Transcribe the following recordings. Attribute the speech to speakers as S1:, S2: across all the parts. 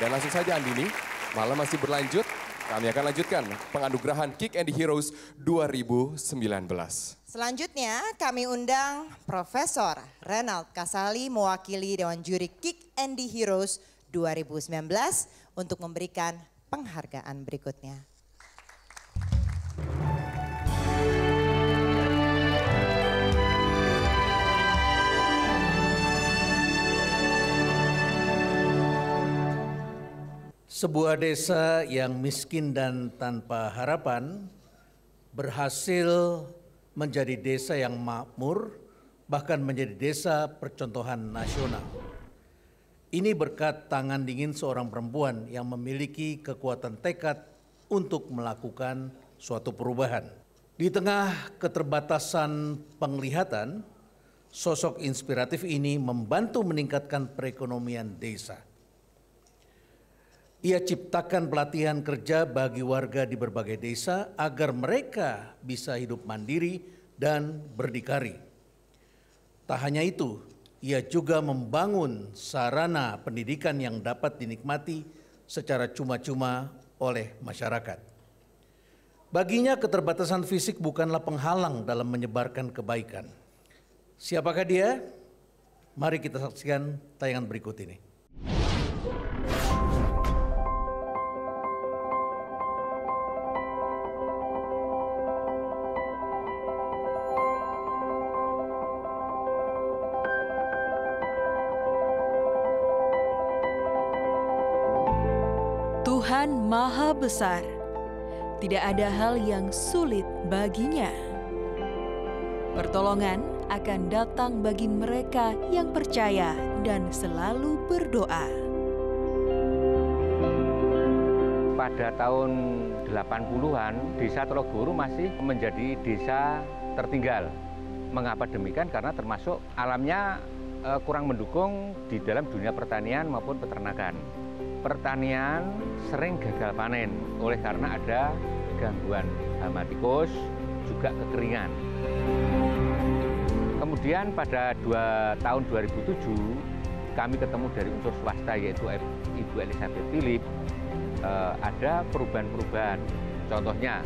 S1: Dan langsung saja Andini, malam masih berlanjut. Kami akan lanjutkan penganugerahan Kick and the Heroes 2019.
S2: Selanjutnya kami undang Profesor Renald Kasali mewakili Dewan Juri Kick and the Heroes 2019 untuk memberikan penghargaan berikutnya.
S3: Sebuah desa yang miskin dan tanpa harapan berhasil menjadi desa yang makmur, bahkan menjadi desa percontohan nasional. Ini berkat tangan dingin seorang perempuan yang memiliki kekuatan tekad untuk melakukan suatu perubahan. Di tengah keterbatasan penglihatan, sosok inspiratif ini membantu meningkatkan perekonomian desa. Ia ciptakan pelatihan kerja bagi warga di berbagai desa agar mereka bisa hidup mandiri dan berdikari. Tak hanya itu, ia juga membangun sarana pendidikan yang dapat dinikmati secara cuma-cuma oleh masyarakat. Baginya keterbatasan fisik bukanlah penghalang dalam menyebarkan kebaikan. Siapakah dia? Mari kita saksikan tayangan berikut ini.
S4: Tuhan Maha Besar, tidak ada hal yang sulit baginya. Pertolongan akan datang bagi mereka yang percaya dan selalu berdoa.
S5: Pada tahun 80-an, Desa Teloguru masih menjadi desa tertinggal. Mengapa demikian? Karena termasuk alamnya kurang mendukung di dalam dunia pertanian maupun peternakan. Pertanian sering gagal panen oleh karena ada gangguan hama tikus, juga kekeringan. Kemudian pada tahun 2007 kami ketemu dari unsur swasta yaitu Ibu Elizabeth Philip, ada perubahan-perubahan. Contohnya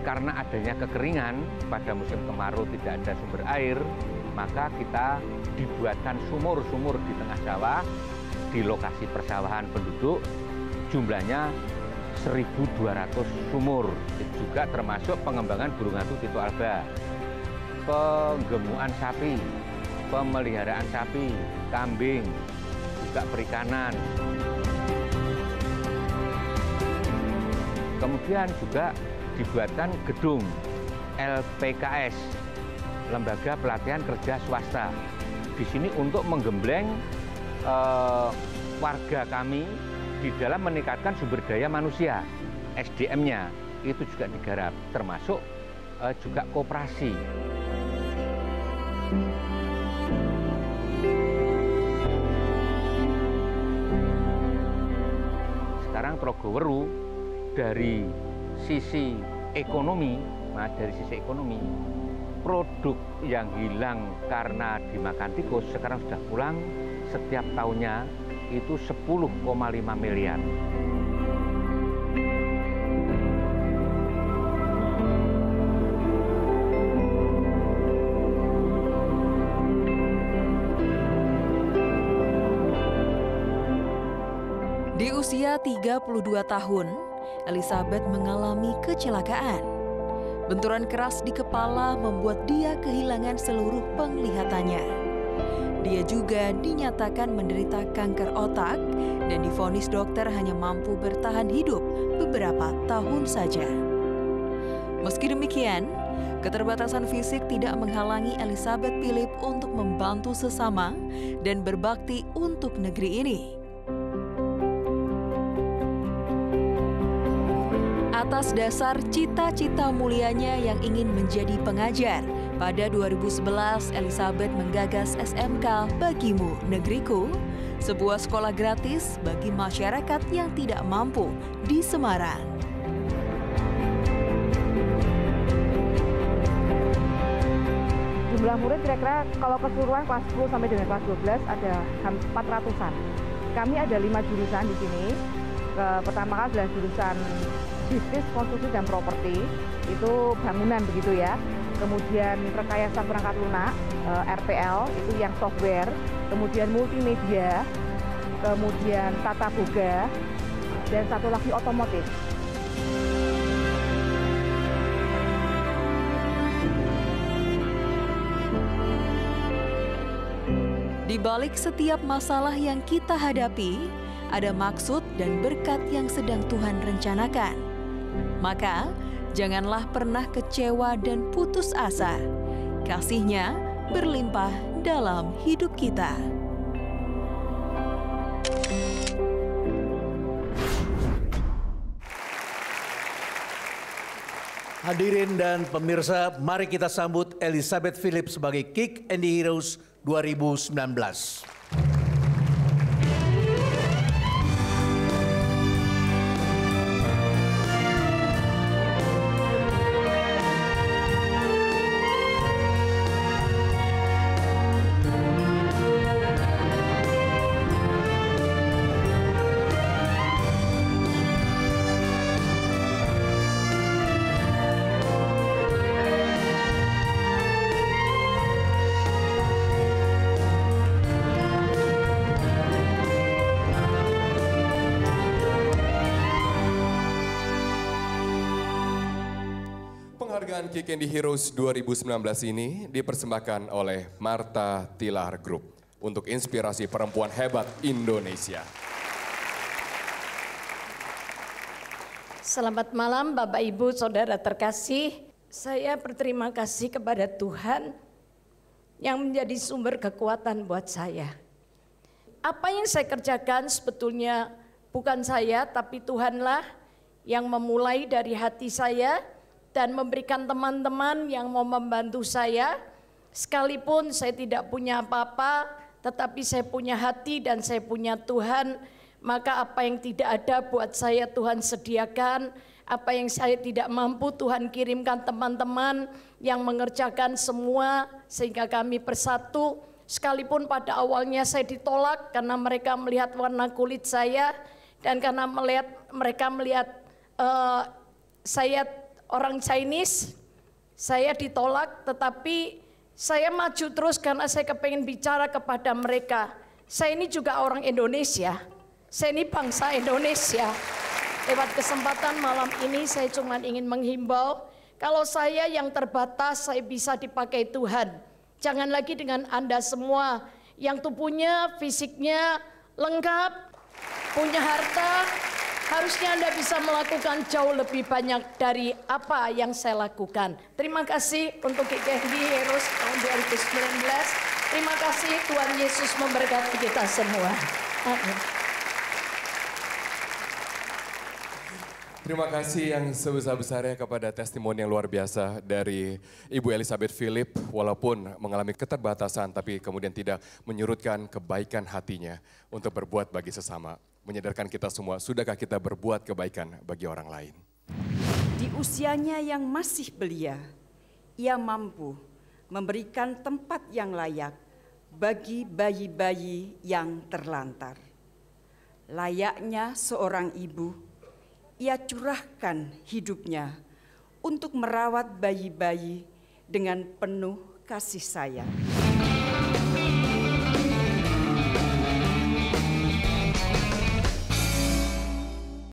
S5: karena adanya kekeringan pada musim kemarau tidak ada sumber air, maka kita dibuatkan sumur-sumur di tengah sawah di lokasi persawahan penduduk, jumlahnya 1.200 sumur. Itu juga termasuk pengembangan burung hantu Tito Alba, penggemukan sapi, pemeliharaan sapi, kambing, juga perikanan. Kemudian juga dibuatkan gedung LPKS, Lembaga Pelatihan Kerja Swasta. Di sini untuk menggembleng warga kami di dalam meningkatkan sumber daya manusia, SDM-nya itu juga digarap, termasuk juga koperasi. Sekarang Trogoweru dari sisi ekonomi, produk yang hilang karena dimakan tikus sekarang sudah pulang setiap tahunnya itu 10,5 miliar.
S4: Di usia 32 tahun, Elizabeth mengalami kecelakaan. Benturan keras di kepala membuat dia kehilangan seluruh penglihatannya. Dia juga dinyatakan menderita kanker otak dan divonis dokter hanya mampu bertahan hidup beberapa tahun saja. Meski demikian, keterbatasan fisik tidak menghalangi Elizabeth Philip untuk membantu sesama dan berbakti untuk negeri ini. Atas dasar cita-cita mulianya yang ingin menjadi pengajar, pada 2011 Elizabeth menggagas SMK Bagimu Negeriku, sebuah sekolah gratis bagi masyarakat yang tidak mampu di Semarang.
S6: Jumlah murid kira-kira kalau keseluruhan kelas 10 sampai dengan kelas 12 ada 400-an. Kami ada 5 jurusan di sini. Pertama kali adalah jurusan bisnis, konstruksi, dan properti. Itu bangunan begitu ya. Kemudian rekayasa perangkat lunak, RPL, itu yang software. Kemudian multimedia, kemudian tata boga, dan satu lagi otomotif.
S4: Di balik setiap masalah yang kita hadapi, ada maksud dan berkat yang sedang Tuhan rencanakan. Maka, janganlah pernah kecewa dan putus asa. Kasih-Nya berlimpah dalam hidup kita.
S3: Hadirin dan pemirsa, mari kita sambut Elizabeth Philip sebagai Kick and the Heroes 2019.
S1: Penghargaan Kick and the Heroes 2019 ini dipersembahkan oleh Marta Tilar Group untuk inspirasi perempuan hebat Indonesia.
S7: Selamat malam Bapak Ibu Saudara terkasih. Saya berterima kasih kepada Tuhan yang menjadi sumber kekuatan buat saya. Apa yang saya kerjakan sebetulnya bukan saya, tapi Tuhanlah yang memulai dari hati saya dan memberikan teman-teman yang mau membantu saya. Sekalipun saya tidak punya apa-apa, tetapi saya punya hati dan saya punya Tuhan. Maka apa yang tidak ada buat saya Tuhan sediakan. Apa yang saya tidak mampu Tuhan kirimkan teman-teman yang mengerjakan semua. Sehingga kami bersatu. Sekalipun pada awalnya saya ditolak karena mereka melihat warna kulit saya. Dan karena mereka melihat saya orang Chinese, saya ditolak, tetapi saya maju terus karena saya kepengen bicara kepada mereka. Saya ini juga orang Indonesia, saya ini bangsa Indonesia. Lewat kesempatan malam ini saya cuma ingin menghimbau, kalau saya yang terbatas saya bisa dipakai Tuhan. Jangan lagi dengan Anda semua yang tubuhnya, fisiknya lengkap, punya harta, harusnya Anda bisa melakukan jauh lebih banyak dari apa yang saya lakukan. Terima kasih untuk Kick and the Heroes tahun 2019. Terima kasih, Tuhan Yesus memberkati kita semua. Amin.
S1: Terima kasih yang sebesar-besarnya kepada testimoni yang luar biasa dari Ibu Elizabeth Philip. Walaupun mengalami keterbatasan, tapi kemudian tidak menyurutkan kebaikan hatinya untuk berbuat bagi sesama. Menyadarkan kita semua, sudahkah kita berbuat kebaikan bagi orang lain?
S8: Di usianya yang masih belia, ia mampu memberikan tempat yang layak bagi bayi-bayi yang terlantar. Layaknya seorang ibu, ia curahkan hidupnya untuk merawat bayi-bayi dengan penuh kasih sayang.